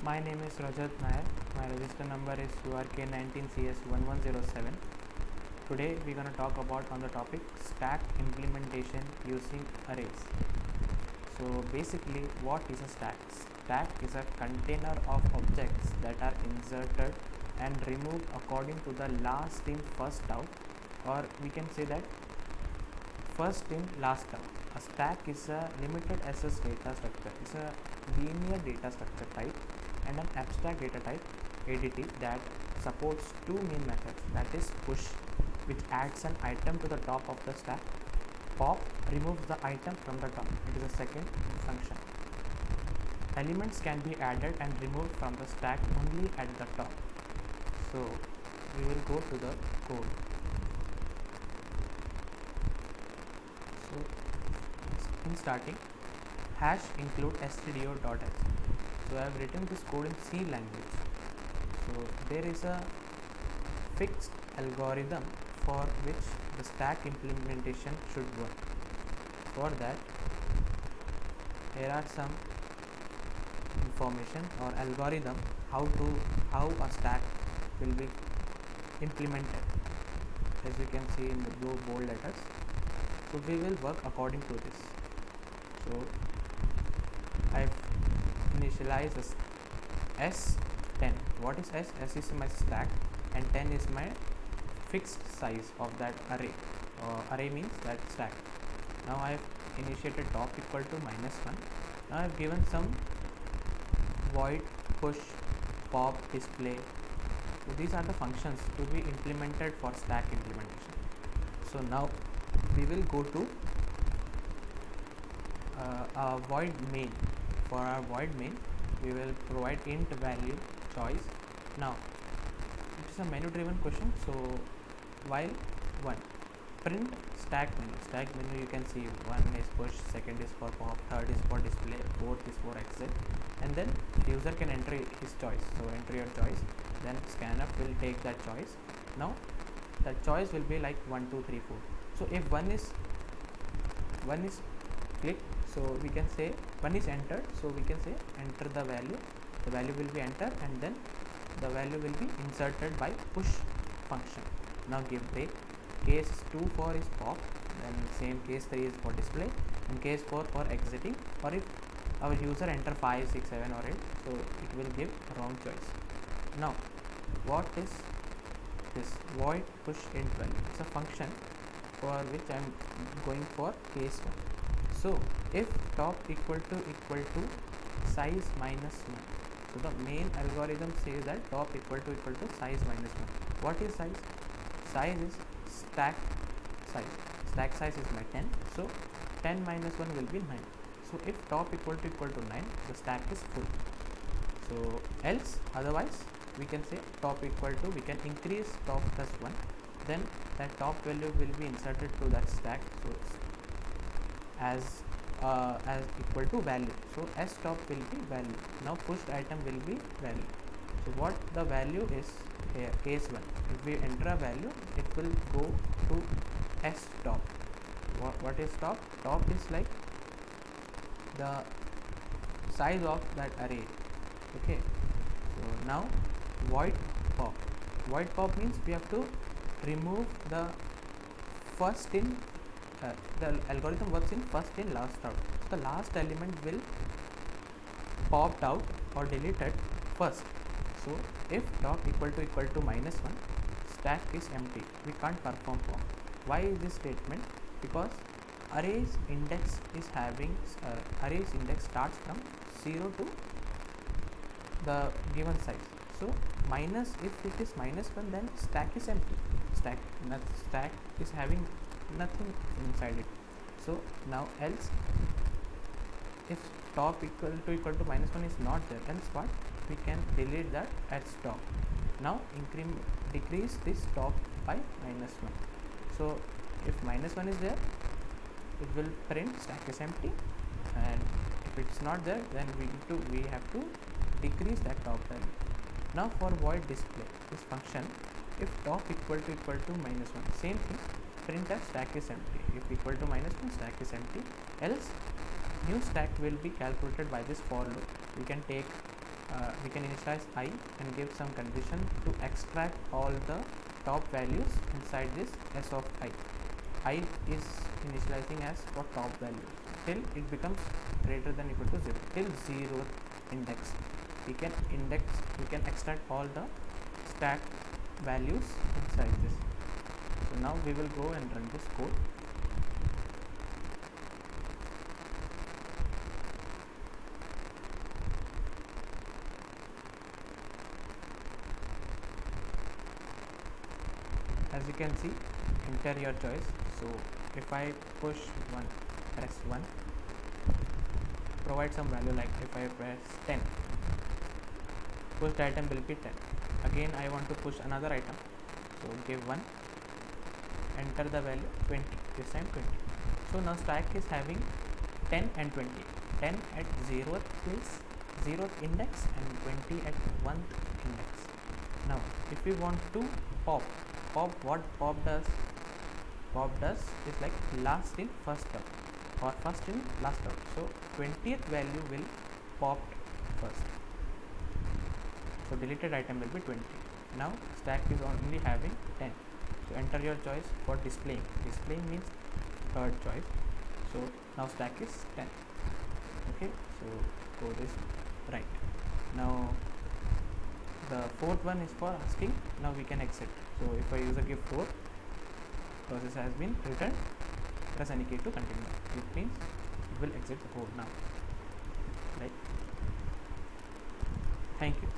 My name is Rajat Nair. My register number is URK19CS1107. Today we're going to talk about on the topic stack implementation using arrays. So basically, what is a stack? Stack is a container of objects that are inserted and removed according to the last in first out, or we can say that first in last out. A stack is a limited access data structure. It's a linear data structure type and an abstract data type ADT that supports two main methods, that is push, which adds an item to the top of the stack. Pop removes the item from the top. It is a second function. Elements can be added and removed from the stack only at the top. So we will go to the code. So in starting, hash include stdio.h. So I have written this code in C language. So there is a fixed algorithm for which the stack implementation should work. For that, here are some information or algorithm how a stack will be implemented. As you can see in the blue bold letters. So we will work according to this. So I've initialized S10. What is S? S is my stack and 10 is my fixed size of that array. Array means that stack. Now I have initiated top equal to -1. Now I have given some void, push, pop, display. So these are the functions to be implemented for stack implementation. So now we will go to a void main. For our void main, we will provide int value choice. Now it is a menu driven question, so while 1 print stack menu you can see 1 is push, second is for pop, third is for display, fourth is for exit, and then user can enter his choice. So enter your choice, then scanf will take that choice. Now that choice will be like 1 2 3 4. So if one is clicked, so we can say 1 is entered, so we can say enter the value will be entered, and then the value will be inserted by push function. Now give break. Case 2 for is pop, then same case 3 is for display, and case 4 for exiting, or if our user enter 5 6 7 or 8, so it will give wrong choice. Now what is this void push int value? It's a function for which I am going for case 1. So if top equal to size -1, so the main algorithm says that top equal to size -1. What is size? Size is stack size. Stack size is my 10. So 10 minus 1 will be 9. So if top equal to 9, the stack is full. So else otherwise we can say top equal to, we can increase top plus 1, then that top value will be inserted to that stack. So as equal to value. So s top will be value. Now pushed item will be value. So what the value is here, case 1. If we enter a value, it will go to s top. What is top? Top is like the size of that array. Okay. So now void pop. Void pop means we have to remove the first in. The algorithm works in first in last out. So the last element will popped out or deleted first. So if top equal to -1, stack is empty. We can't perform pop. Why is this statement? Because arrays index is having arrays index starts from 0 to the given size. So minus, if it is -1, then stack is empty. Stack is having nothing inside it. So now else, if top equal to -1 is not there, else what? We can delete that at stop. Now decrease this top by -1. So if -1 is there, it will print stack is empty, and if it's not there, then we have to decrease that top value. Now for void display, this function, if top equal to -1, same thing, print that stack is empty. If equal to -1, stack is empty, else new stack will be calculated by this for loop. We can take we can initialize I and give some condition to extract all the top values inside this s of I is initializing as for top values till it becomes greater than equal to 0, till 0th index we can extract all the stack values inside this. So now we will go and run this code. As you can see, enter your choice. So if I push 1, press 1, provide some value, like if I press 10, pushed item will be 10. Again I want to push another item, so give 1, enter the value 20, this time 20. So now stack is having 10 and 20, 10 at 0th place, 0th index, and 20 at 1th index. Now if we want to pop, what pop does is like last in first out or first in last out. So 20th value will popped first, so deleted item will be 20. Now stack is only having 10, so enter your choice for displaying means third choice. So now stack is 10. Okay, so code is right. Now the fourth one is for asking. Now we can exit. So if I user give 4, process has been returned, press any key to continue. It means it will exit the code now, right? Thank you.